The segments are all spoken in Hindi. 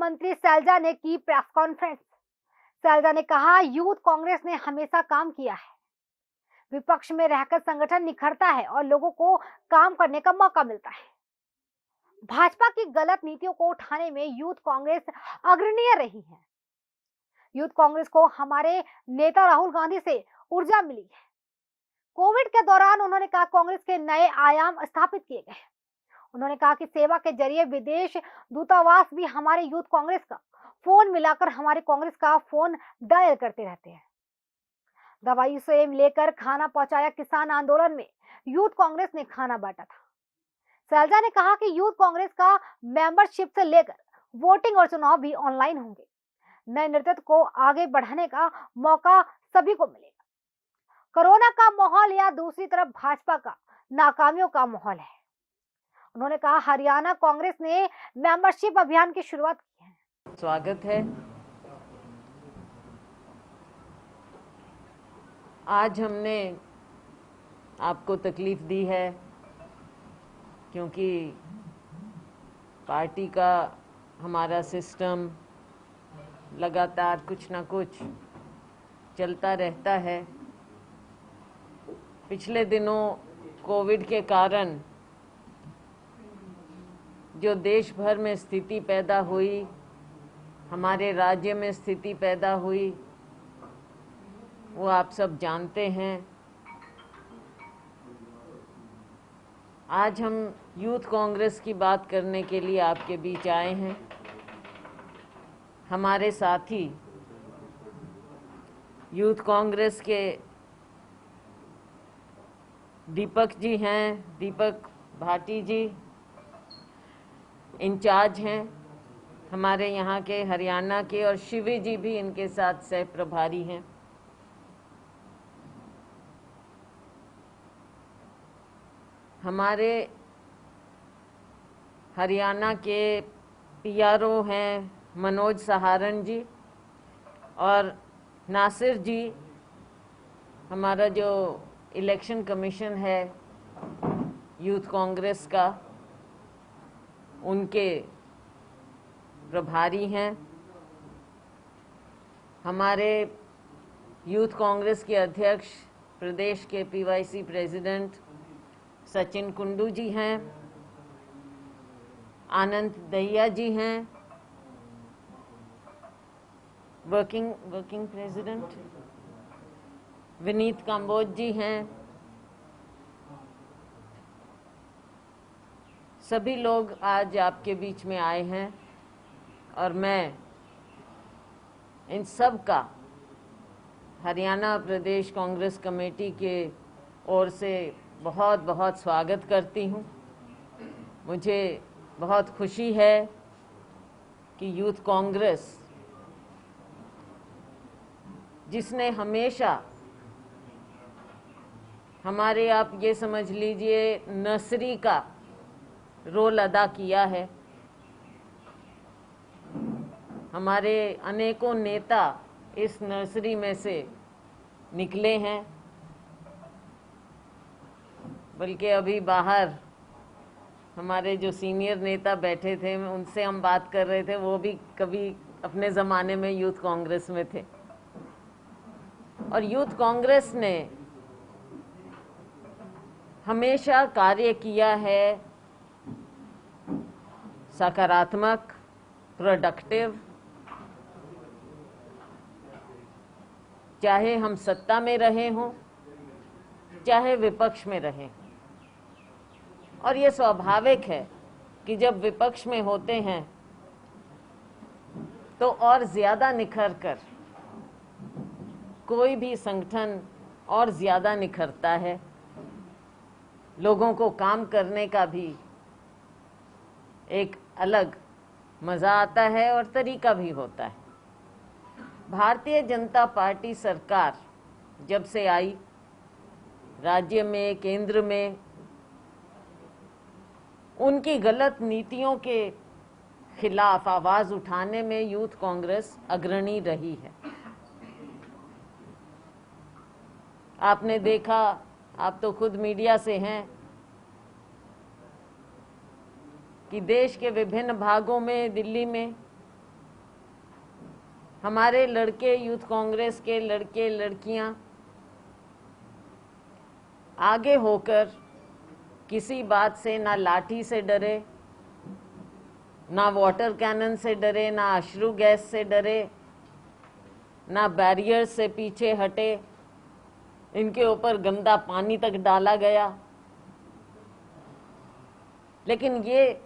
महामंत्री सैलजा ने की प्रेस कॉन्फ्रेंस। सैलजा ने कहा, यूथ कांग्रेस ने हमेशा काम किया है। विपक्ष में रहकर संगठन निखरता है और लोगों को काम करने का मौका मिलता है। भाजपा की गलत नीतियों को उठाने में यूथ कांग्रेस अग्रणीय रही है। यूथ कांग्रेस को हमारे नेता राहुल गांधी से ऊर्जा मिली है। कोविड के दौरान उन्होंने कहा, कांग्रेस के नए आयाम स्थापित किए गए। उन्होंने कहा कि सेवा के जरिए विदेश दूतावास भी हमारे यूथ कांग्रेस का फोन मिलाकर हमारे कांग्रेस का फोन डायल करते रहते हैं। दवाई से लेकर खाना पहुंचाया, किसान आंदोलन में यूथ कांग्रेस ने खाना बांटा था। सैलजा ने कहा कि यूथ कांग्रेस का मेंबरशिप से लेकर वोटिंग और चुनाव भी ऑनलाइन होंगे। नए नेतृत्व को आगे बढ़ाने का मौका सभी को मिलेगा। कोरोना का माहौल या दूसरी तरफ भाजपा का नाकामियों का माहौल है। उन्होंने कहा, हरियाणा कांग्रेस ने मेंबरशिप अभियान की शुरुआत की है। स्वागत है। आज हमने आपको तकलीफ दी है क्योंकि पार्टी का हमारा सिस्टम लगातार कुछ ना कुछ चलता रहता है। पिछले दिनों कोविड के कारण जो देश भर में स्थिति पैदा हुई, हमारे राज्य में स्थिति पैदा हुई, वो आप सब जानते हैं। आज हम यूथ कांग्रेस की बात करने के लिए आपके बीच आए हैं। हमारे साथी यूथ कांग्रेस के दीपक जी हैं, दीपक भाटी जी इंचार्ज हैं हमारे यहाँ के, हरियाणा के, और शिवी जी भी इनके साथ सह प्रभारी हैं। हमारे हरियाणा के पीआरओ हैं मनोज सहारण जी, और नासिर जी हमारा जो इलेक्शन कमीशन है यूथ कांग्रेस का, उनके प्रभारी हैं। हमारे यूथ कांग्रेस के अध्यक्ष, प्रदेश के पीवाईसी प्रेसिडेंट सचिन कुंडू जी हैं। आनंद दहिया जी हैं, वर्किंग प्रेसिडेंट। विनीत काम्बोज जी हैं। सभी लोग आज आपके बीच में आए हैं और मैं इन सब का हरियाणा प्रदेश कांग्रेस कमेटी के ओर से बहुत बहुत स्वागत करती हूँ। मुझे बहुत खुशी है कि यूथ कांग्रेस, जिसने हमेशा हमारे, आप ये समझ लीजिए, नर्सरी का रोल अदा किया है। हमारे अनेकों नेता इस नर्सरी में से निकले हैं, बल्कि अभी बाहर हमारे जो सीनियर नेता बैठे थे, उनसे हम बात कर रहे थे, वो भी कभी अपने ज़माने में यूथ कांग्रेस में थे। और यूथ कांग्रेस ने हमेशा कार्य किया है सकारात्मक, प्रोडक्टिव। चाहे हम सत्ता में रहे हों, चाहे विपक्ष में रहे हों। और ये स्वाभाविक है कि जब विपक्ष में होते हैं तो और ज़्यादा निखर कर कोई भी संगठन और ज़्यादा निखरता है। लोगों को काम करने का भी एक अलग मज़ा आता है और तरीका भी होता है। भारतीय जनता पार्टी सरकार जब से आई, राज्य में, केंद्र में, उनकी गलत नीतियों के खिलाफ आवाज़ उठाने में यूथ कांग्रेस अग्रणी रही है। आपने देखा, आप तो खुद मीडिया से हैं, कि देश के विभिन्न भागों में, दिल्ली में हमारे लड़के, यूथ कांग्रेस के लड़के लड़कियां आगे होकर किसी बात से ना लाठी से डरे, ना वाटर कैनन से डरे, ना अश्रु गैस से डरे, ना बैरियर से पीछे हटे, इनके ऊपर गंदा पानी तक डाला गया। लेकिन ये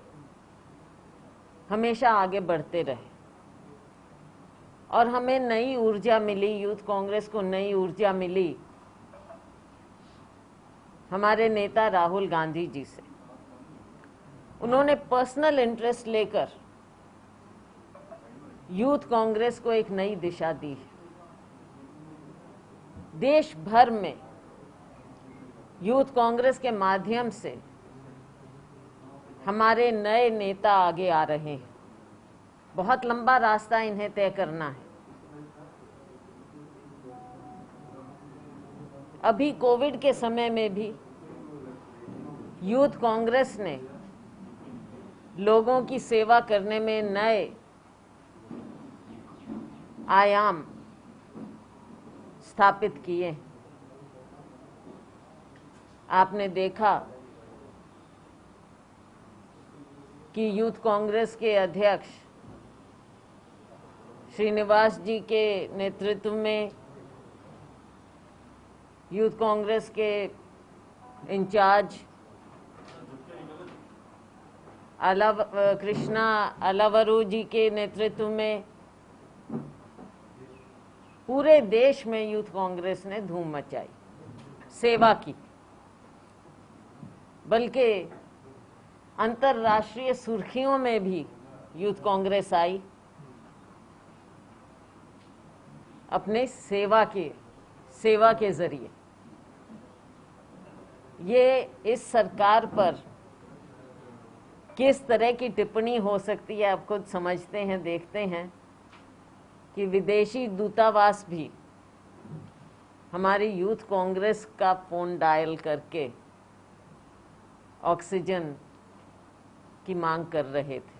हमेशा आगे बढ़ते रहे और हमें नई ऊर्जा मिली, यूथ कांग्रेस को नई ऊर्जा मिली हमारे नेता राहुल गांधी जी से। उन्होंने पर्सनल इंटरेस्ट लेकर यूथ कांग्रेस को एक नई दिशा दी है। देश भर में यूथ कांग्रेस के माध्यम से हमारे नए नेता आगे आ रहे हैं। बहुत लंबा रास्ता इन्हें तय करना है। अभी कोविड के समय में भी यूथ कांग्रेस ने लोगों की सेवा करने में नए आयाम स्थापित किए। आपने देखा कि यूथ कांग्रेस के अध्यक्ष श्रीनिवास जी के नेतृत्व में यूथ कांग्रेस के इंचार्ज कृष्णा अलावरू जी के नेतृत्व में पूरे देश में यूथ कांग्रेस ने धूम मचाई, सेवा की। बल्कि अंतर्राष्ट्रीय सुर्खियों में भी यूथ कांग्रेस आई अपने सेवा के जरिए। ये इस सरकार पर किस तरह की टिप्पणी हो सकती है आप खुद समझते हैं, देखते हैं कि विदेशी दूतावास भी हमारी यूथ कांग्रेस का फोन डायल करके ऑक्सीजन की मांग कर रहे थे।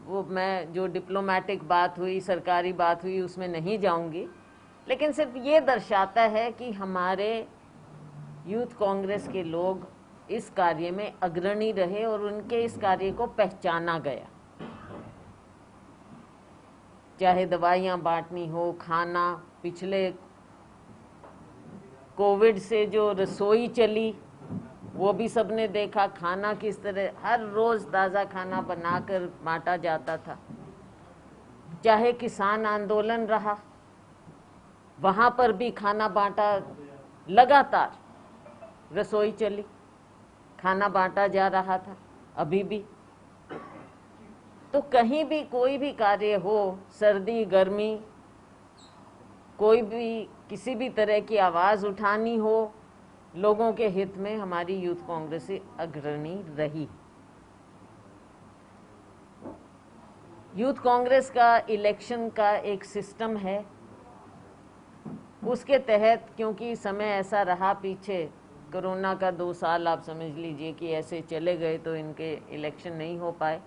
वो मैं जो डिप्लोमेटिक बात हुई, सरकारी बात हुई, उसमें नहीं जाऊंगी, लेकिन सिर्फ ये दर्शाता है कि हमारे यूथ कांग्रेस के लोग इस कार्य में अग्रणी रहे और उनके इस कार्य को पहचाना गया। चाहे दवाइयाँ बांटनी हो, खाना, पिछले कोविड से जो रसोई चली वो भी सबने देखा, खाना किस तरह हर रोज ताज़ा खाना बनाकर बांटा जाता था। चाहे किसान आंदोलन रहा, वहाँ पर भी खाना बांटा, लगातार रसोई चली, खाना बांटा जा रहा था। अभी भी तो कहीं भी कोई भी कार्य हो, सर्दी गर्मी, कोई भी किसी भी तरह की आवाज़ उठानी हो, लोगों के हित में हमारी यूथ कांग्रेस अग्रणी रही। यूथ कांग्रेस का इलेक्शन का एक सिस्टम है, उसके तहत क्योंकि समय ऐसा रहा पीछे, कोरोना का 2 साल आप समझ लीजिए कि ऐसे चले गए तो इनके इलेक्शन नहीं हो पाए।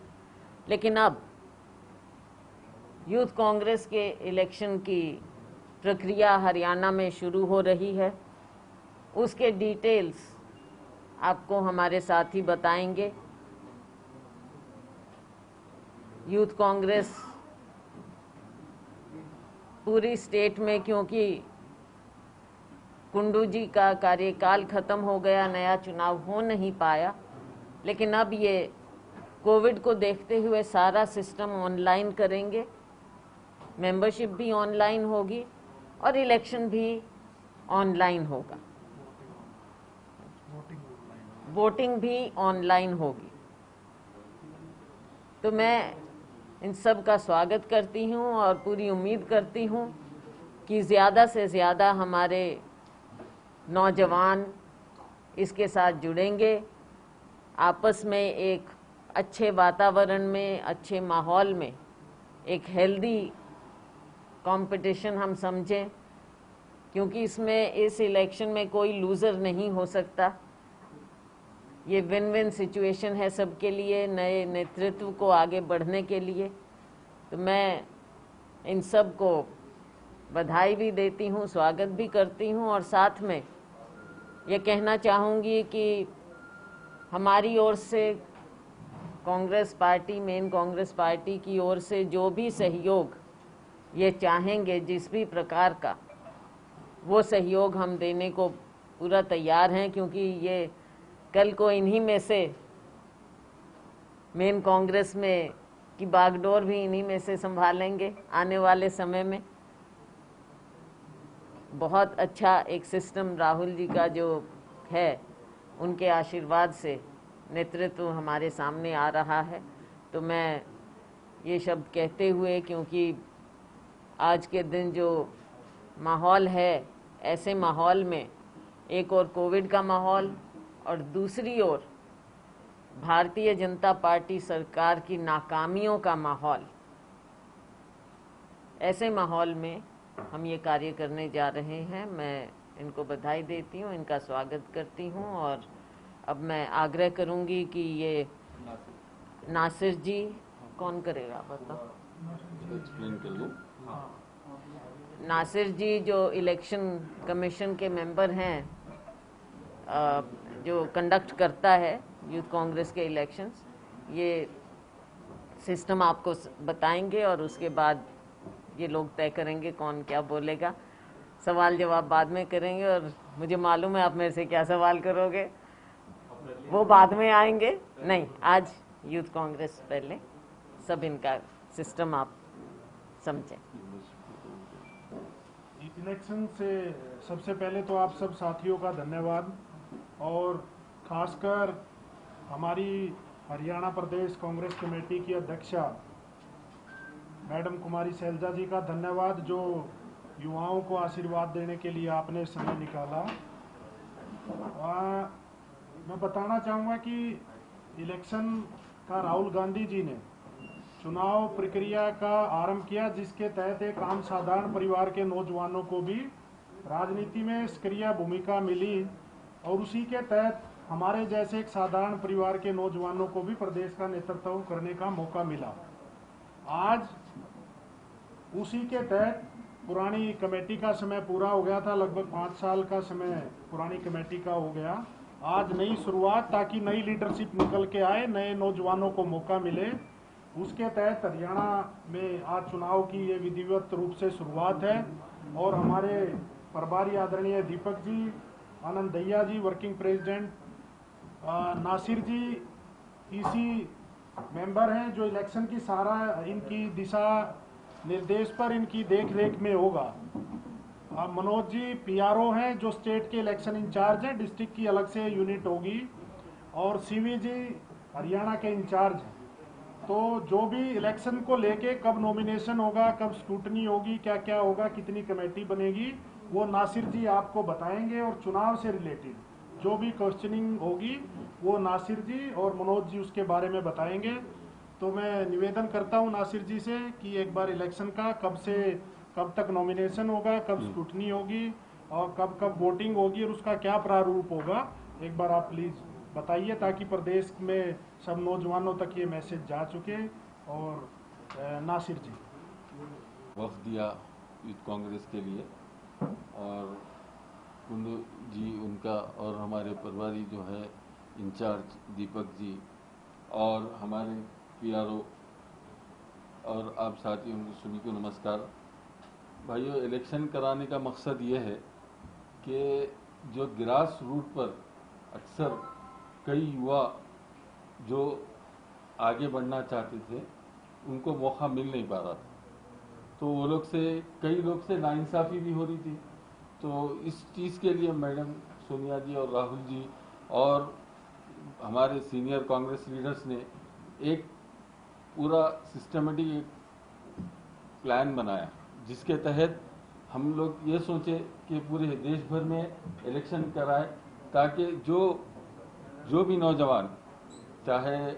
लेकिन अब यूथ कांग्रेस के इलेक्शन की प्रक्रिया हरियाणा में शुरू हो रही है। उसके डिटेल्स आपको हमारे साथी बताएंगे। यूथ कांग्रेस पूरी स्टेट में, क्योंकि कुंडू जी का कार्यकाल खत्म हो गया, नया चुनाव हो नहीं पाया, लेकिन अब ये कोविड को देखते हुए सारा सिस्टम ऑनलाइन करेंगे, मेंबरशिप भी ऑनलाइन होगी और इलेक्शन भी ऑनलाइन होगा, वोटिंग भी ऑनलाइन होगी। तो मैं इन सब का स्वागत करती हूँ और पूरी उम्मीद करती हूँ कि ज़्यादा से ज़्यादा हमारे नौजवान इसके साथ जुड़ेंगे, आपस में एक अच्छे वातावरण में, अच्छे माहौल में एक हेल्दी कंपटीशन हम समझें, क्योंकि इसमें इस इलेक्शन में कोई लूज़र नहीं हो सकता। ये विन विन सिचुएशन है सबके लिए, नए नेतृत्व को आगे बढ़ने के लिए। तो मैं इन सब को बधाई भी देती हूँ, स्वागत भी करती हूँ, और साथ में ये कहना चाहूँगी कि हमारी ओर से Congress party, main Congress party की ओर से जो भी सहयोग ये चाहेंगे, जिस भी प्रकार का, वो सहयोग हम देने को पूरा तैयार हैं, क्योंकि ये कल को इन्हीं में से मेन कांग्रेस में की बागडोर भी इन्हीं में से संभालेंगे आने वाले समय में। बहुत अच्छा एक सिस्टम राहुल जी का जो है, उनके आशीर्वाद से नेतृत्व हमारे सामने आ रहा है। तो मैं ये शब्द कहते हुए, क्योंकि आज के दिन जो माहौल है, ऐसे माहौल में एक और कोविड का माहौल और दूसरी ओर भारतीय जनता पार्टी सरकार की नाकामियों का माहौल, ऐसे माहौल में हम ये कार्य करने जा रहे हैं। मैं इनको बधाई देती हूँ, इनका स्वागत करती हूँ, और अब मैं आग्रह करूँगी कि ये नासिर जी, कौन करेगा बताओ? नासिर जी जो इलेक्शन कमीशन के मेंबर हैं, जो कंडक्ट करता है यूथ कांग्रेस के इलेक्शंस, ये सिस्टम आपको बताएंगे और उसके बाद ये लोग तय करेंगे कौन क्या बोलेगा। सवाल जवाब बाद में करेंगे, और मुझे मालूम है आप मेरे से क्या सवाल करोगे, वो बाद में आएंगे। नहीं, आज यूथ कांग्रेस पहले, सब इनका सिस्टम आप समझें। इलेक्शन से सबसे पहले तो आप सब साथियों का धन्यवाद, और खासकर हमारी हरियाणा प्रदेश कांग्रेस कमेटी की अध्यक्षा मैडम कुमारी शैलजा जी का धन्यवाद, जो युवाओं को आशीर्वाद देने के लिए आपने समय निकाला। मैं बताना चाहूँगा कि इलेक्शन का राहुल गांधी जी ने चुनाव प्रक्रिया का आरंभ किया, जिसके तहत एक आम साधारण परिवार के नौजवानों को भी राजनीति में सक्रिय भूमिका मिली, और उसी के तहत हमारे जैसे एक साधारण परिवार के नौजवानों को भी प्रदेश का नेतृत्व करने का मौका मिला। आज उसी के तहत पुरानी कमेटी का समय पूरा हो गया था, लगभग 5 साल का समय पुरानी कमेटी का हो गया। आज नई शुरुआत, ताकि नई लीडरशिप निकल के आए, नए नौजवानों को मौका मिले। उसके तहत हरियाणा में आज चुनाव की ये विधिवत रूप से शुरुआत है, और हमारे प्रभारी आदरणीय दीपक जी, आनंद दहिया जी वर्किंग प्रेसिडेंट, नासिर जी इसी मेंबर हैं, जो इलेक्शन की सारा इनकी दिशा निर्देश पर इनकी देख रेख में होगा। मनोज जी पीआरओ हैं, जो स्टेट के इलेक्शन इंचार्ज हैं, डिस्ट्रिक्ट की अलग से यूनिट होगी, और सीवी जी हरियाणा के इंचार्ज हैं। तो जो भी इलेक्शन को लेके कब नॉमिनेशन होगा, कब स्क्रूटनी होगी, क्या क्या होगा, कितनी कमेटी बनेगी, वो नासिर जी आपको बताएंगे, और चुनाव से रिलेटेड जो भी क्वेश्चनिंग होगी वो नासिर जी और मनोज जी उसके बारे में बताएंगे। तो मैं निवेदन करता हूं नासिर जी से कि एक बार इलेक्शन का कब से कब तक नॉमिनेशन होगा, कब स्क्रूटनी होगी, और कब कब वोटिंग होगी, और उसका क्या प्रारूप होगा, एक बार आप प्लीज़ बताइए, ताकि प्रदेश में सब नौजवानों तक ये मैसेज जा चुके। और नासिर जी। वक्त दिया यूथ कांग्रेस के लिए, और कुंदू जी उनका, और हमारे प्रभारी जो है इंचार्ज दीपक जी, और हमारे पीआरओ, और आप साथियों को सभी को नमस्कार। भाइयों, इलेक्शन कराने का मकसद ये है कि जो ग्रास रूट पर अक्सर कई युवा जो आगे बढ़ना चाहते थे, उनको मौका मिल नहीं पा रहा था, तो वो लोग से, कई लोग से नाइंसाफ़ी भी हो रही थी। तो इस चीज़ के लिए मैडम सोनिया जी और राहुल जी और हमारे सीनियर कांग्रेस लीडर्स ने एक पूरा सिस्टमेटिक प्लान बनाया, जिसके तहत हम लोग ये सोचे कि पूरे देश भर में इलेक्शन कराए, ताकि जो भी नौजवान चाहे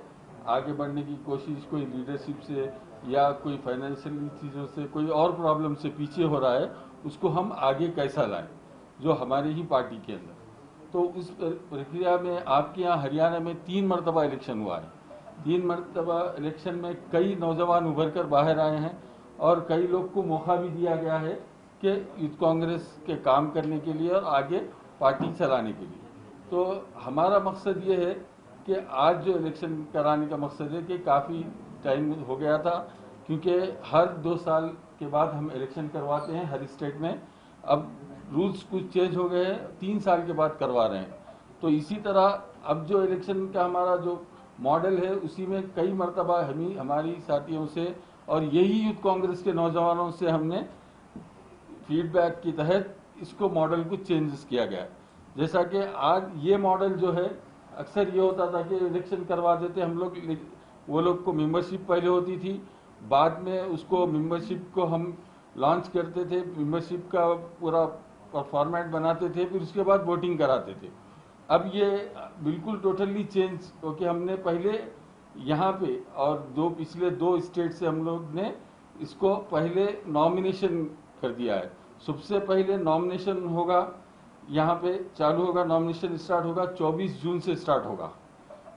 आगे बढ़ने की कोशिश कोई लीडरशिप से या कोई फाइनेंशियल चीज़ों से, कोई और प्रॉब्लम से पीछे हो रहा है, उसको हम आगे कैसा लाएं, जो हमारे ही पार्टी के अंदर। तो उस प्रक्रिया में आपके यहाँ हरियाणा में 3 मरतबा इलेक्शन हुआ है। 3 मरतबा इलेक्शन में कई नौजवान उभर कर बाहर आए हैं और कई लोग को मौका भी दिया गया है कि यूथ कांग्रेस के काम करने के लिए और आगे पार्टी चलाने के लिए। तो हमारा मकसद ये है कि आज जो इलेक्शन कराने का मकसद है कि काफ़ी टाइम हो गया था, क्योंकि हर 2 साल के बाद हम इलेक्शन करवाते हैं हर स्टेट में। अब रूल्स कुछ चेंज हो गए हैं, 3 साल के बाद करवा रहे हैं। तो इसी तरह अब जो इलेक्शन का हमारा जो मॉडल है उसी में कई मरतबा हमारी साथियों से और यही यूथ कांग्रेस के नौजवानों से हमने फीडबैक के तहत इसको मॉडल को चेंजेस किया गया। जैसा कि आज ये मॉडल जो है, अक्सर ये होता था कि इलेक्शन करवा देते हम लोग, वो लोग को मेंबरशिप पहले होती थी, बाद में उसको मेंबरशिप को हम लॉन्च करते थे, मेंबरशिप का पूरा फॉर्मेट बनाते थे, फिर उसके बाद वोटिंग कराते थे। अब ये बिल्कुल टोटली चेंज क्योंकि हमने पहले यहाँ पे और पिछले 2 स्टेट से हम लोग ने इसको पहले नॉमिनेशन कर दिया है। सबसे पहले नॉमिनेशन होगा, यहाँ पे चालू होगा, नॉमिनेशन स्टार्ट होगा 24 जून से स्टार्ट होगा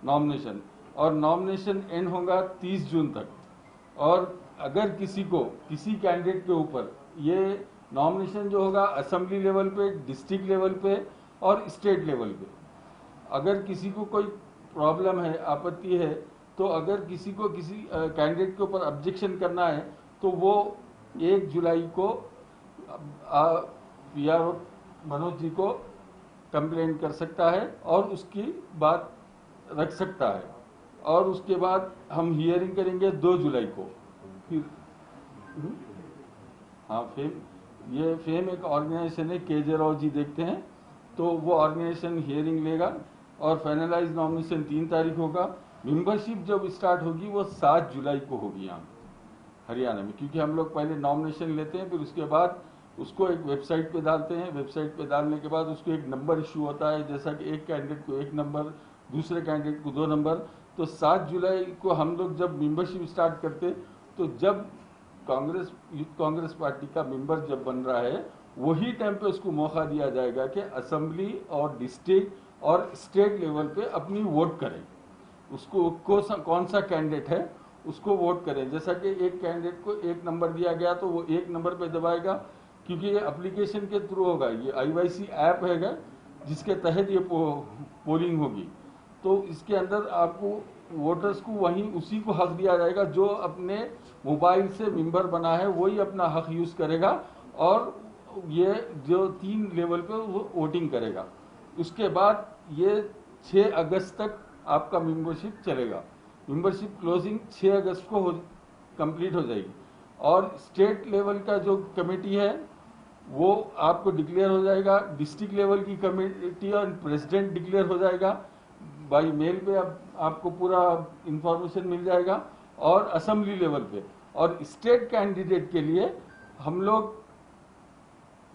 नॉमिनेशन, और नॉमिनेशन एंड होगा 30 जून तक। और अगर किसी कैंडिडेट के ऊपर ये नॉमिनेशन जो होगा असेंबली लेवल पे, डिस्ट्रिक्ट लेवल पे और स्टेट लेवल पे, अगर किसी को कोई प्रॉब्लम है, आपत्ति है, तो अगर किसी कैंडिडेट के ऊपर ऑब्जेक्शन करना है तो वो 1 जुलाई को पीआर मनोज जी को कंप्लेंट कर सकता है और उसकी बात रख सकता है। और उसके बाद हम हियरिंग करेंगे 2 जुलाई को। फिर हाँ, फेम एक ऑर्गेनाइजेशन है, केजे राव जी देखते हैं, तो वो ऑर्गेनाइजेशन हियरिंग लेगा और फाइनलाइज नॉमिनेशन 3 तारीख होगा। मेंबरशिप जब स्टार्ट होगी वो 7 जुलाई को होगी यहाँ हरियाणा में, क्योंकि हम लोग पहले नॉमिनेशन लेते हैं, फिर उसके बाद उसको एक वेबसाइट पे डालते हैं। वेबसाइट पे डालने के बाद उसको एक नंबर इशू होता है, जैसा कि एक कैंडिडेट को 1 नंबर, दूसरे कैंडिडेट को 2 नंबर। तो 7 जुलाई को हम लोग जब मेंबरशिप स्टार्ट करते, तो जब यूथ कांग्रेस पार्टी का मेंबर जब बन रहा है, वही टाइम पे उसको मौका दिया जाएगा कि असेंबली और डिस्ट्रिक्ट और स्टेट लेवल पे अपनी वोट करें। उसको कौन सा कैंडिडेट है उसको वोट करें। जैसा कि एक कैंडिडेट को 1 नंबर दिया गया तो वो 1 नंबर पे दबाएगा, क्योंकि ये एप्लीकेशन के थ्रू होगा, ये IYC ऐप है जिसके तहत ये पोलिंग होगी। तो इसके अंदर आपको वोटर्स को उसी को हक दिया जाएगा जो अपने मोबाइल से मेंबर बना है, वही अपना हक यूज करेगा और ये जो 3 लेवल पे वो वोटिंग करेगा। उसके बाद ये 6 अगस्त तक आपका मेंबरशिप चलेगा। मेंबरशिप क्लोजिंग 6 अगस्त को कंप्लीट हो जाएगी। और स्टेट लेवल का जो कमेटी है वो आपको डिक्लेयर हो जाएगा। डिस्ट्रिक्ट लेवल की कमेटी और प्रेसिडेंट डिक्लेयर हो जाएगा, बाई मेल पे आपको पूरा इंफॉर्मेशन मिल जाएगा। और असेंबली लेवल पे और स्टेट कैंडिडेट के लिए हम लोग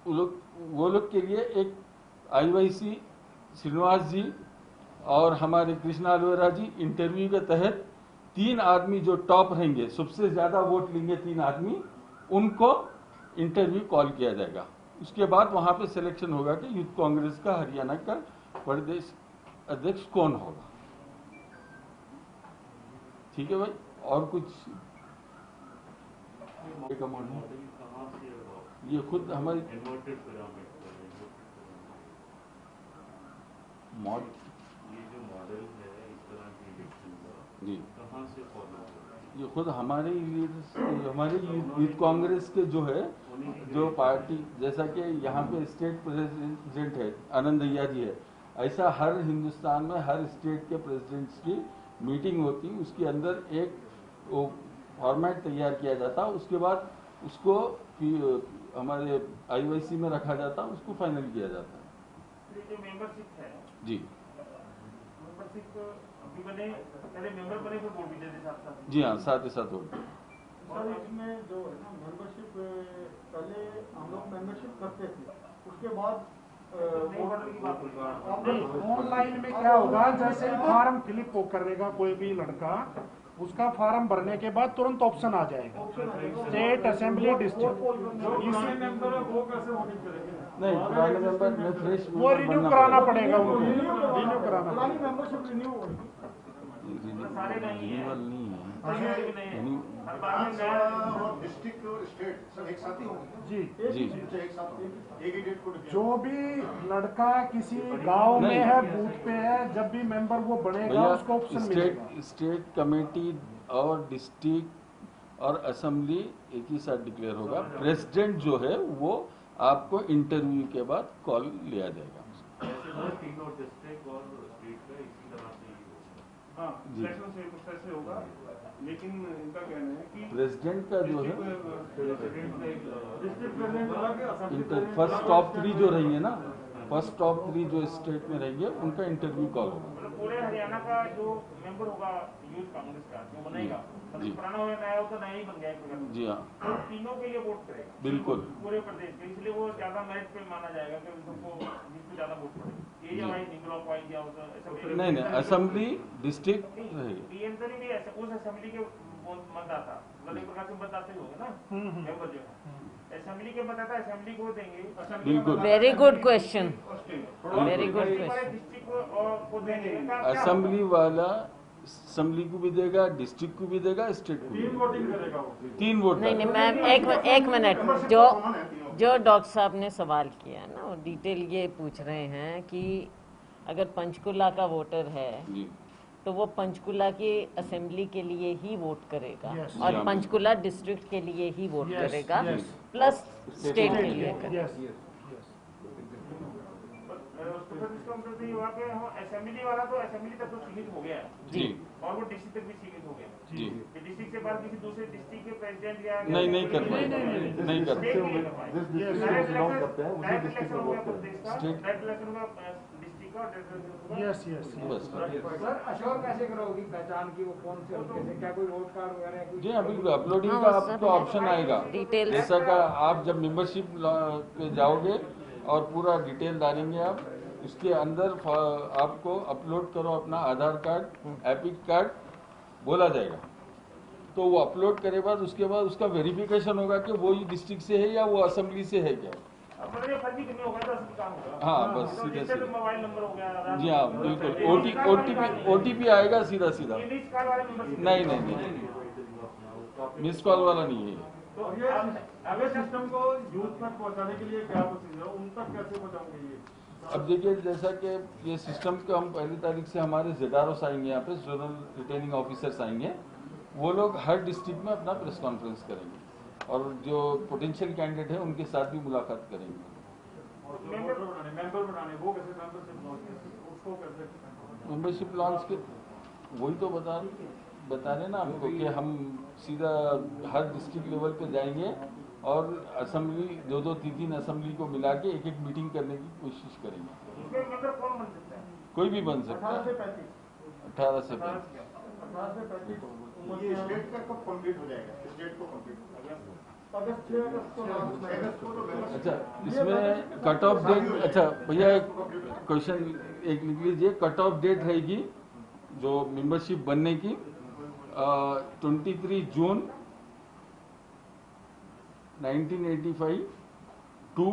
वो लोग के लिए एक IYC श्रीनिवास जी और हमारे कृष्णा अलोरा जी इंटरव्यू के तहत 3 आदमी जो टॉप रहेंगे, सबसे ज्यादा वोट लेंगे 3 आदमी, उनको इंटरव्यू कॉल किया जाएगा। उसके बाद वहां पे सिलेक्शन होगा कि यूथ कांग्रेस का हरियाणा का प्रदेश अध्यक्ष कौन होगा। ठीक है भाई, और कुछ ये खुद हमारी जी ये खुद हमारे यूथ कांग्रेस के जो है जो पार्टी, जैसा कि यहाँ पे स्टेट प्रेसिडेंट है आनंद भैया जी है, ऐसा हर हिंदुस्तान में हर स्टेट के प्रेसिडेंट्स की मीटिंग होती, उसके अंदर एक फॉर्मेट तैयार किया जाता, उसके बाद उसको हमारे IYC में रखा जाता, उसको फाइनल किया जाता है। जो मेंबरशिप है जी, मेंबरशिप अभी बने, पहले मेंबर बने फिर वोट भी देते साथ। जी हाँ, साथ ही साथ वोट। सर इसमें जो है ना मेंबरशिप, पहले हम लोग मेंबरशिप करते थे, उसके बाद ऑनलाइन में क्या होगा, जैसे फॉर्म फिलिप करेगा कोई भी लड़का, उसका फॉर्म भरने के बाद तुरंत ऑप्शन आ जाएगा, स्टेट असेंबली डिस्ट्रिक्ट। नहीं, पुराने मेंबर में फ्रेश वो रिन्यू कराना पड़ेगा उनको, रिन्यू कराना पुरानी मेंबरशिप रिन्यू होगी। रिन्यूअल नहीं है। डिस्ट्रिक्ट और स्टेट सब एक साथ ही होंगे। जी जी एक साथ एक ही डेट को जो भी लड़का किसी गांव में नहीं। है, बूथ पे है, जब भी मेंबर वो बनेगा उसको भैया ऑप्शन मिलेगा। स्टेट कमेटी और डिस्ट्रिक्ट और असेंबली एक ही साथ डिक्लेयर होगा। प्रेसिडेंट जो है वो आपको इंटरव्यू के बाद कॉल लिया जाएगा। तीनों डिस्ट्रिक्ट और स्टेट का इसी तरह से ही होगा। हाँ, जी। इलेक्शन से कुछ ऐसे होगा, लेकिन इनका कहना है कि प्रेसिडेंट का जो है डिस्ट्रिक्ट प्रेसिडेंट अलग है, असेंबली प्रेसिडेंट फर्स्ट अलग टॉप है। 3 जो रहेंगे ना, फर्स्ट टॉप 3 जो स्टेट में रहेंगे उनका इंटरव्यू कॉल होगा। मतलब पूरे हरियाणा का जो मेंबर होगा यूथ कांग्रेस का जो बनेगा, जी। मतलब पुराना हो या नया हो तो नया ही बन गया एक प्रकार से। जी हाँ, तो तीनों के लिए वोट करेगा बिल्कुल। पूरे प्रदेश के, इसलिए वो ज्यादा मेरिट पे माना जाएगा कि उनको जिसको ज्यादा वोट पड़े। ये जी। हमारी ब्लॉक वाइज या ऐसा नहीं नहीं, असेंबली डिस्ट्रिक्ट रहेगी। पीएम तो नहीं ऐसा, उस असेंबली के मतदाता मतलब एक प्रकार से मतदाता ही होंगे ना मेंबर जो है असेंबली के मतदाता असेंबली को देंगे। बिल्कुल। Very good question, very good district question. को देंगे। असेंबली वाला असेंबली को भी देगा, डिस्ट्रिक्ट को भी देगा, स्टेट को भी तीन देगा। वोटिंग करेगा वो। 3 वोट नहीं नहीं डालेगा। मैम, एक मिनट, जो डॉक्टर साहब ने सवाल किया ना वो डिटेल ये पूछ रहे हैं कि अगर पंचकुला का वोटर है जी तो वो पंचकुला की असेंबली के लिए ही वोट करेगा Yes. और Yeah. पंचकुला डिस्ट्रिक्ट के लिए ही वोट Yes, करेगा yes. प्लस स्टेट के लिए करेगा। यस तो फिर इसका मतलब ये हुआ कि हम असेंबली वाला तो असेंबली तक तो सीमित हो गया है जी और वो डिस्ट्रिक्ट तक भी सीमित हो गया। जी डिस्ट्रिक्ट से बाहर किसी दूसरे डिस्ट्रिक्ट के प्रेसिडेंट या नहीं कर पाएगा, नहीं कर स्टेट पाएगा। के लिए कर पाएगा। जिस डिस्ट्रिक्ट को बिलोंग करते हैं उसी डायरेक्ट डिस्ट्रिक्ट इलेक्शन में हो गया वोट प्रदेश करें। का, State- डायरेक्ट इलेक्शन होगा डिस्ट्रिक्ट का और डायरेक्ट इलेक्शन होगा यस यस बस सर अश्योर कैसे करोगी पहचान की वो कौन से हल्के से, क्या कोई वोट कार्ड वगैरह कुछ? जी हाँ, बिल्कुल। अपलोडिंग हाँ, का वो सब आपको है। ऑप्शन आएगा। Details। जैसा का आप जब मेंबरशिप पे जाओगे और पूरा डिटेल डालेंगे आप, उसके अंदर आपको अपलोड करो अपना आधार कार्ड, एपिक कार्ड बोला जाएगा। तो वो अपलोड करे बाद उसके बाद उसका वेरिफिकेशन होगा कि वो ही डिस्ट्रिक्ट से है या वो असेंबली से है क्या। अब मतलब ये फर्जी करने होगा तो असली काम होगा। हाँ, बस तो सीधे जिससे सीधे। तो मोबाइल नंबर हो गया, आधार जी हाँ, नंबर, बिल्कुल। ओटीपी आएगा सीधा सीधा। ये मिस कॉल वाले नंबर से- नहीं नहीं नहीं, मिस कॉल वाला नहीं है। तो ये अगर सिस्टम को यूथ तक पहुंचाने के लिए क्या प्रोसीजर है, उन तक कैसे पहुंचाओगे ये? अब देखिए, जैसा कि ये सिस्टम को हम 1 तारीख से हमारे ZROs आएंगे, यहाँ पे जोनल रिटर्निंग ऑफिसर्स आएंगे, वो लोग हर डिस्ट्रिक्ट में अपना प्रेस कॉन्फ्रेंस करेंगे और जो पोटेंशियल कैंडिडेट है उनके साथ भी मुलाकात करेंगे। मेंबर बनाने वो कैसे मेंबरशिप लॉन्च उसको कैसे? मेंबरशिप लॉन्च के वही तो बता रहे ना आपको कि हम सीधा हर डिस्ट्रिक्ट लेवल पे जाएंगे और असेंबली 2-2, 3-3 असेंबली को मिला के एक मीटिंग करने की कोशिश करेंगे। इसमें मेंबर कौन बन सकता है? कोई भी बन सकता 18 से है। 35 18 से 35। 18 से 35 ये स्टेट का कब कंप्लीट हो जाएगा? स्टेट को कंप्लीट अगस्त 6 अगस्त को लास्ट में। अगस्त को तो membership- अच्छा, इसमें कट ऑफ डेट, अच्छा भैया एक क्वेश्चन एक लिख लीजिए। कट ऑफ डेट रहेगी जो मेंबरशिप बनने की 23 जून 1985 टू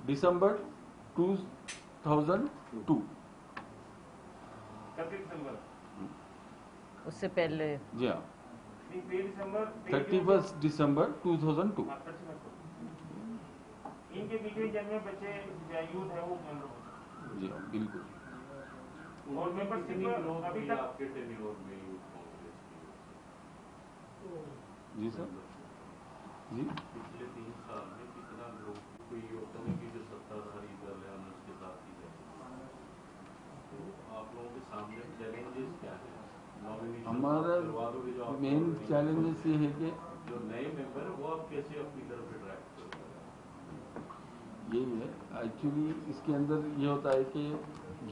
दिसंबर 2002। 31 दिसंबर, उससे पहले जी हाँ, 3 दिसंबर, 31 दिसंबर 2002। हाँ, 25 इनके बीच में जन्मे बच्चे या यूथ है वो मेंबर हो सकते जी हाँ, बिल्कुल। हैं। और मेंबरशिप अभी तक आपके टेन्योर में यूथ कांग्रेस जी सर जी। पिछले 3 साल में कितना लोग कोई होता नहीं कि जो सत्ताधारी दल है हम उसके साथ ही जाए, तो आप लोगों के सामने चैलेंजेस क्या है? नॉमिनेशन हमारा करवा दोगे जो आप मेन चैलेंजेस ये है कि जो नए मेंबर है वो आप कैसे अपनी तरफ अट्रैक्ट करोगे? यही है एक्चुअली। इसके अंदर ये होता है कि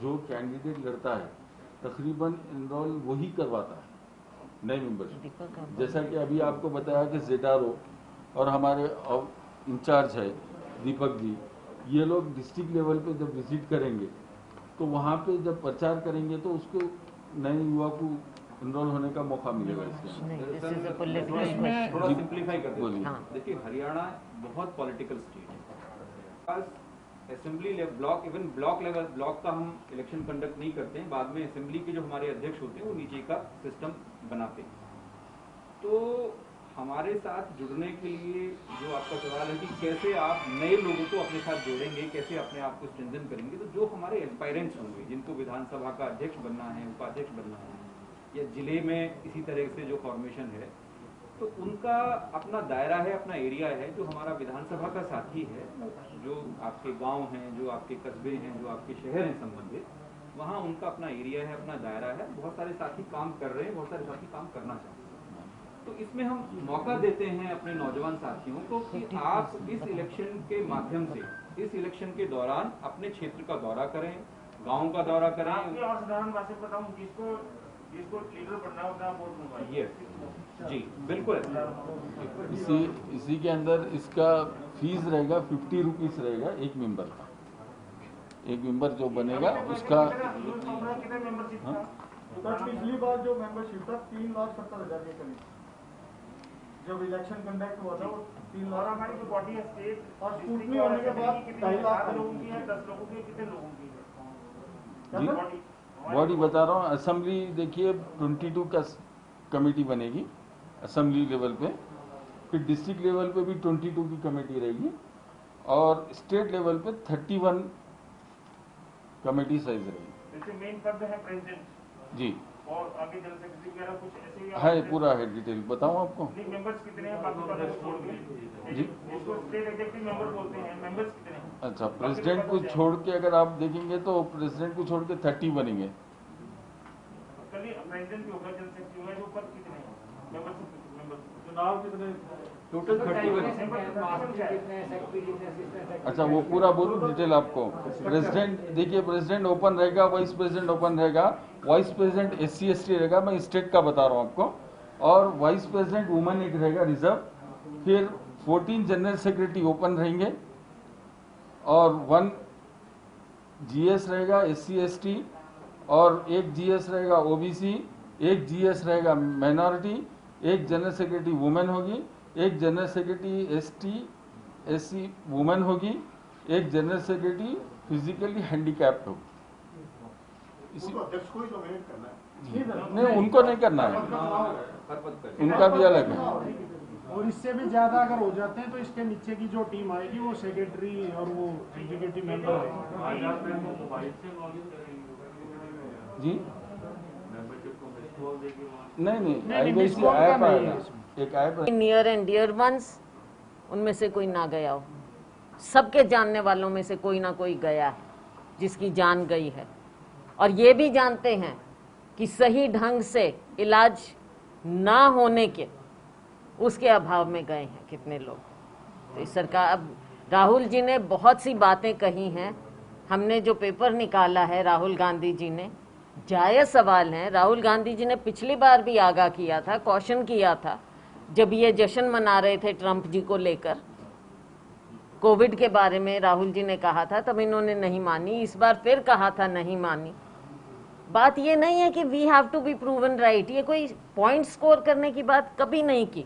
जो कैंडिडेट लड़ता है तकरीबन इनरोल वही करवाता है नए मेंबरशिप। दीपक आप- जैसा कि अभी आपको बताया कि ZRO और हमारे इंचार्ज है दीपक जी, ये लोग डिस्ट्रिक्ट लेवल पे जब विजिट करेंगे तो वहाँ पे जब प्रचार करेंगे तो उसको नए युवा को इनरोल होने का मौका मिलेगा इसके। नहीं, दिस इज अ पॉलिटिकल इसमें क्वेश्चन। थोड़ा सिंप्लीफाई कर देते बोलिए। हैं। हाँ। देखिए हरियाणा बहुत पॉलिटिकल स्टेट है। Assembly level block, even block level, block का हम इलेक्शन कंडक्ट नहीं करते हैं, बाद में असेंबली के जो हमारे अध्यक्ष होते हैं वो नीचे का सिस्टम बनाते हैं। तो हमारे साथ जुड़ने के लिए जो आपका सवाल है कि कैसे आप नए लोगों को अपने साथ जोड़ेंगे, कैसे अपने आप को स्ट्रेंथन करेंगे, तो जो हमारे एस्पायरेंट्स होंगे, जिनको विधानसभा का अध्यक्ष बनना है, उपाध्यक्ष बनना है, या जिले में इसी तरह से जो फॉर्मेशन है, तो उनका अपना दायरा है, अपना एरिया है। जो हमारा विधानसभा का साथी है, जो आपके गांव हैं, जो आपके कस्बे हैं, जो आपके शहर हैं संबंधित, वहाँ उनका अपना एरिया है, अपना दायरा है। बहुत सारे साथी काम कर रहे हैं, बहुत सारे साथी काम करना चाहते हैं। तो इसमें हम मौका देते हैं अपने नौजवान साथियों को कि आप इस इलेक्शन के माध्यम से, इस इलेक्शन के दौरान अपने क्षेत्र का दौरा करें, गाँव का दौरा करें। और साधारण भाषा में बताऊं, जिसको लीडर बनना होता है वोट मंगवाइए। जी बिल्कुल। इसी के अंदर इसका फीस रहेगा 50 रुपीज रहेगा एक मेंबर का। एक मेंबर जो बनेगा उसका कितने मेंबरशिप था? पिछली बार जो मेंबरशिप था 3,70,000 के करीब, जब इलेक्शन कंडक्ट हुआ था वो 3 लाख। हमारी जो बॉडी है स्टेट और स्कूटनी होने के बाद 2.5 लाख लोगों की है, 10 लोगों की, कितने लोगों की है बॉडी बता रहा हूँ। असेंबली देखिए 22 का कमेटी बनेगी असेंबली लेवल पे, फिर डिस्ट्रिक्ट लेवल पे भी 22 की कमेटी रहेगी, और स्टेट लेवल पे 31 कमेटी साइज रहेगी। जैसे मेन पद है प्रेसिडेंट जी, और आगे जनरल सेक्रेटरी वगैरह कुछ ऐसे है, पूरा है, डिटेल बताऊँ आपको। मेंबर्स कितने हैं, बाकी पदों को छोड़ के जी, इसको स्टेट एग्जीक्यूटिव मेंबर बोलते हैं, मेंबर्स कितने हैं? अच्छा, प्रेसिडेंट को छोड़ के अगर आप देखेंगे तो प्रेसिडेंट को छोड़ के 30 बनेंगे। कल प्रेसिडेंट भी होगा, जनरल सेक्रेटरी होगा, जो पद कितने हैं, मेंबरशिप चुनाव कितने टोटल 30 बने। अच्छा, वो पूरा बोलूं डिटेल आपको। प्रेसिडेंट देखिए, प्रेसिडेंट ओपन रहेगा, वाइस प्रेसिडेंट ओपन रहेगा, वाइस प्रेसिडेंट SC ST रहेगा, मैं स्टेट का बता रहा हूँ आपको, और वाइस प्रेसिडेंट वुमेन एक रहेगा रिजर्व, फिर 14 जनरल सेक्रेटरी ओपन रहेंगे, और 1 GS रहेगा SC ST, और 1 GS रहेगा OBC, 1 GS रहेगा माइनॉरिटी, 1 जनरल सेक्रेटरी वुमेन होगी, 1 general secretary ST SC women होगी, 1 जनरल सेक्रेटरी फिजिकली हैंडीकैप्ड होगी। उनको अध्यक्ष को ही नॉमिनेट करना है। नहीं, उनको नहीं करना है, उनका भी अलग है। और इससे भी ज्यादा अगर हो जाते हैं तो इसके नीचे की जो टीम आएगी वो सेक्रेटरी और वो एग्जीक्यूटिव मेंबर है। आज आप मोबाइल से लॉगिन करेंगे जी मेंबरशिप को मिस कॉल देके नहीं, IBC ऐप आएगा, एक ऐप है। नियर एंड डियर वंस, उनमें से कोई ना गया हो, सबके जानने वालों में से कोई ना कोई गया है, जिसकी जान गई है, और ये भी जानते हैं कि सही ढंग से इलाज ना होने के उसके अभाव में गए हैं कितने लोग। तो इस सरकार, अब राहुल जी ने बहुत सी बातें कही हैं, हमने जो पेपर निकाला है राहुल गांधी जी ने, जायज़ सवाल हैं। राहुल गांधी जी ने पिछली बार भी आगाह किया था, कॉशन किया था, जब ये जश्न मना रहे थे ट्रंप जी को लेकर, कोविड के बारे में राहुल जी ने कहा था, तब इन्होंने नहीं मानी, इस बार फिर कहा था, नहीं मानी। बात ये नहीं है कि we have to be proven right, ये कोई पॉइंट स्कोर करने की बात कभी नहीं की,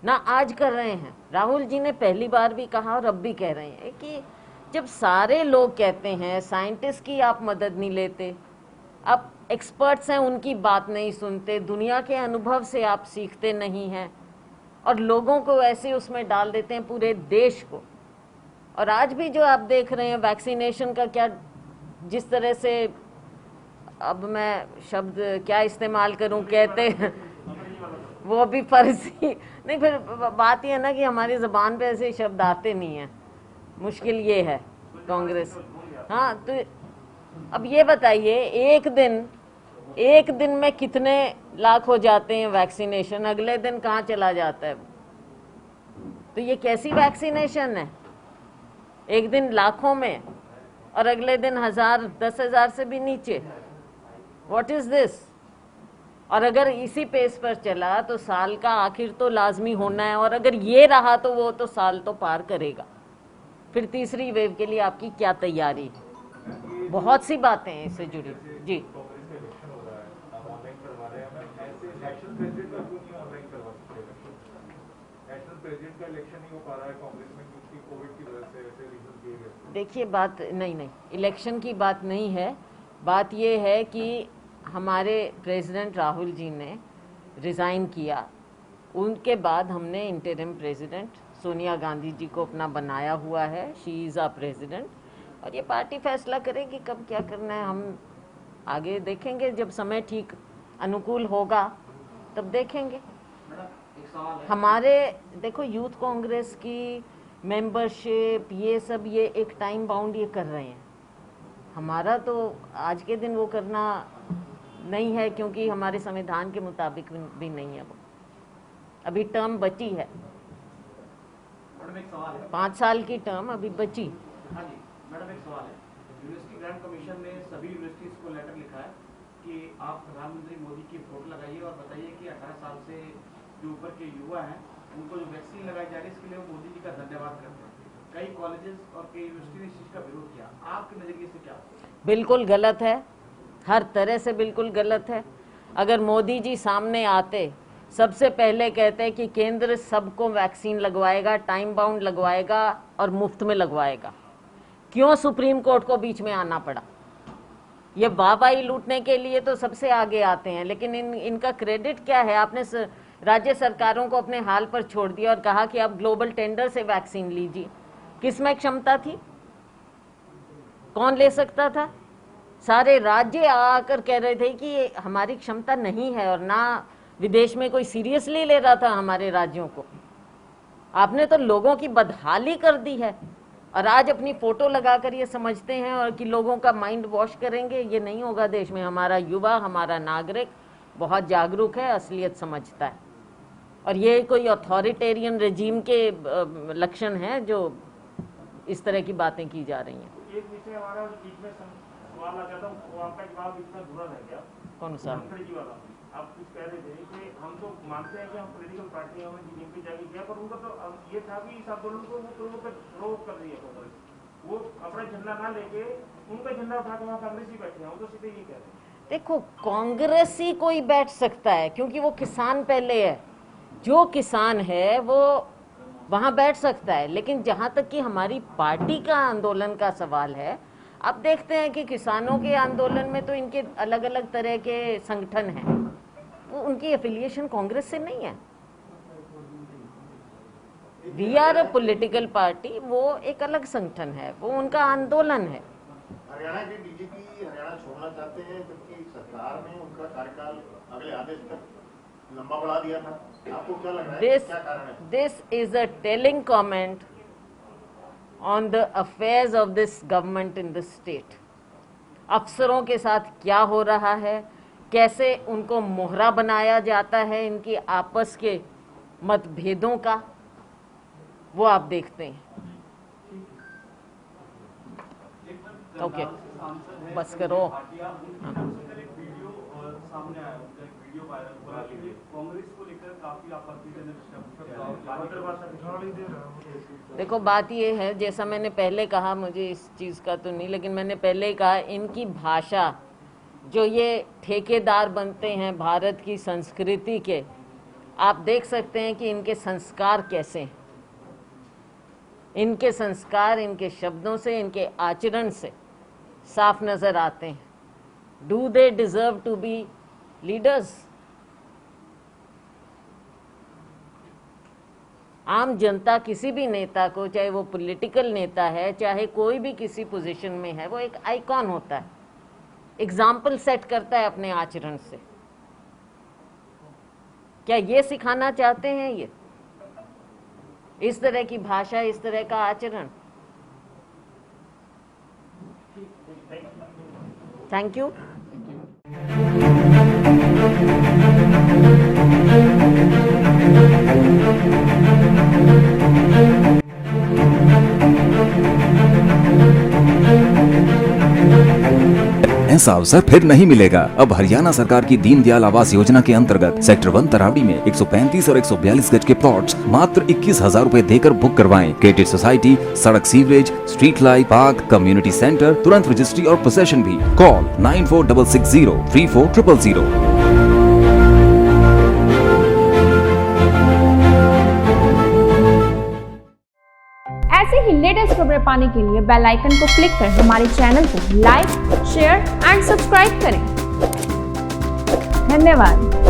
ना आज कर रहे हैं। राहुल जी ने पहली बार भी कहा और अब भी कह रहे हैं कि जब सारे लोग कहते हैं, साइंटिस्ट की आप मदद नहीं लेते, आप एक्सपर्ट्स हैं उनकी बात नहीं सुनते, दुनिया के अनुभव से आप सीखते नहीं हैं, और लोगों को ऐसे उसमें डाल देते हैं, पूरे देश को। और आज भी जो आप देख रहे हैं वैक्सीनेशन का क्या, जिस तरह से, अब मैं शब्द क्या इस्तेमाल करूं, कहते हैं वो भी फर्जी नहीं, फिर बात ये है ना कि हमारी ज़बान पे ऐसे शब्द आते नहीं हैं, मुश्किल ये है कांग्रेस। हाँ, तो अब ये बताइए, एक दिन में कितने लाख हो जाते हैं वैक्सीनेशन, अगले दिन कहाँ चला जाता है? तो ये कैसी वैक्सीनेशन है? एक दिन लाखों में और अगले दिन 1000, 10,000 से भी नीचे। What is this? और अगर इसी पेस पर चला तो साल का आखिर तो लाजमी होना है, और अगर ये रहा तो वो तो साल तो पार करेगा। फिर तीसरी वेव के लिए आपकी क्या तैयारी है? बहुत सी बातें हैं इससे जुड़ी। जी, नेशनल प्रेसिडेंट का इलेक्शन नहीं हो पा रहा है कांग्रेस में, क्योंकि कोविड की वजह से ऐसे रीजन दिए गए? देखिए बात नहीं, इलेक्शन की बात नहीं है। बात ये है कि हमारे प्रेसिडेंट राहुल जी ने रिज़ाइन किया, उनके बाद हमने इंटरिम प्रेसिडेंट सोनिया गांधी जी को अपना बनाया हुआ है। शी इज़ आ प्रेसिडेंट, और ये पार्टी फैसला करेगी कब क्या करना है। हम आगे देखेंगे, जब समय ठीक अनुकूल होगा तब देखेंगे। हमारे देखो यूथ कांग्रेस की मेंबरशिप ये सब, ये एक टाइम बाउंड ये कर रहे हैं। हमारा तो आज के दिन वो करना नहीं है, क्योंकि हमारे संविधान के मुताबिक भी नहीं है वो। अभी टर्म बची है, मैडम एक सवाल है। 5 साल की टर्म अभी बची। हाँ जी मैडम एक सवाल है। यूनिवर्सिटी ग्रांट कमीशन ने सभी यूनिवर्सिटीज को लेटर लिखा है कि आप प्रधानमंत्री मोदी की फोटो लगाइए और बताइए कि 18 साल से जो ऊपर के युवा हैं उनको जो वैक्सीन लगाई जा रही है इसके लिए वो मोदी जी का धन्यवाद करते हैं। कई कॉलेजेस और कई यूनिवर्सिटी ने इस चीज का विरोध किया, आपके नजरिए से क्या? बिल्कुल गलत है, हर तरह से बिल्कुल गलत है। अगर मोदी जी सामने आते, सबसे पहले कहते कि केंद्र सबको वैक्सीन लगवाएगा, टाइम बाउंड लगवाएगा और मुफ्त में लगवाएगा, क्यों सुप्रीम कोर्ट को बीच में आना पड़ा? ये वाहवाही लूटने के लिए तो सबसे आगे आते हैं, लेकिन इनका क्रेडिट क्या है? आपने राज्य सरकारों को अपने हाल पर छोड़ दिया और कहा कि आप ग्लोबल टेंडर से वैक्सीन लीजिए। किसमें क्षमता थी? कौन ले सकता था? सारे राज्य आकर कह रहे थे कि हमारी क्षमता नहीं है, और ना विदेश में कोई सीरियसली ले रहा था हमारे राज्यों को। आपने तो लोगों की बदहाली कर दी है, और आज अपनी फोटो लगाकर ये समझते हैं और कि लोगों का माइंड वॉश करेंगे। ये नहीं होगा देश में। हमारा युवा, हमारा नागरिक बहुत जागरूक है, असलियत समझता है, और ये कोई अथॉरिटेरियन रेजीम के लक्षण हैं जो इस तरह की बातें की जा रही हैं। एक विषय हमारा बीच में सवाल आ गया था, वो आपका जवाब बीच में अधूरा रह गया। कौन सा? जी वाला आप कुछ कह रहे थे कि हम तो मानते हैं कि हम पॉलिटिकल पार्टी हैं, हमें बीजेपी जाके किया, पर उनका तो ये था कि इस आंदोलन को वो प्रोवोक कर रही है कांग्रेस। वो अपना झंडा ना लेके उनका झंडा उठा के वहाँ कांग्रेस ही बैठे हैं, वो तो सीधे ये कह रहे हैं। देखो, कांग्रेस ही कोई बैठ सकता है, क्योंकि वो किसान पहले है। जो किसान है वो वहाँ बैठ सकता है, लेकिन जहाँ तक कि हमारी पार्टी का आंदोलन का सवाल है, अब देखते हैं कि किसानों के आंदोलन में तो इनके अलग अलग तरह के संगठन हैं, वो उनकी एफिलिएशन कांग्रेस से नहीं है। We are a political party, वो एक अलग संगठन है, वो उनका आंदोलन है। हरियाणा के डीजीपी हरियाणा छोड़ना चाहते हैं, जबकि सरकार ने उनका कार्यकाल अगले आदेश तक लंबा बढ़ा दिया था। आपको क्या लग रहा है, क्या कारण है? This is a telling comment on the affairs of this government in the state. अफसरों के साथ क्या हो रहा है, कैसे उनको मोहरा बनाया जाता है, इनकी आपस के मतभेदों का, वो आप देखते हैं। ओके, बस करो। सामने आया, उनका एक वीडियो वायरल हुआ कि कांग्रेस को लेकर काफी आपत्तिजनक देखो, बात ये है, जैसा मैंने पहले कहा, मुझे इस चीज़ का तो नहीं, लेकिन मैंने पहले ही कहा, इनकी भाषा, जो ये ठेकेदार बनते हैं भारत की संस्कृति के, आप देख सकते हैं कि इनके संस्कार कैसे हैं। इनके संस्कार इनके शब्दों से, इनके आचरण से साफ नजर आते हैं। Do they deserve to be leaders? आम जनता किसी भी नेता को, चाहे वो पॉलिटिकल नेता है, चाहे कोई भी किसी पोजीशन में है, वो एक आइकॉन होता है, एग्जाम्पल सेट करता है अपने आचरण से। क्या ये सिखाना चाहते हैं ये? इस तरह की भाषा, इस तरह का आचरण? Thank you. ऐसा अवसर फिर नहीं मिलेगा। अब हरियाणा सरकार की दीनदयाल आवास योजना के अंतर्गत सेक्टर 1 तरावड़ी में 135 और 142 गज के प्लॉट्स मात्र 21,000 रुपए देकर बुक करवाएं। क्रिएटिव सोसाइटी, सड़क, sewerage, street light, park, community centre, तुरंत रजिस्ट्री और पोसेशन भी। कॉल 9466034000। ऐसे की लेटेस्ट खबरें पाने के लिए बेल आइकन को क्लिक कर हमारे चैनल को लाइक, शेयर एंड सब्सक्राइब करें। धन्यवाद।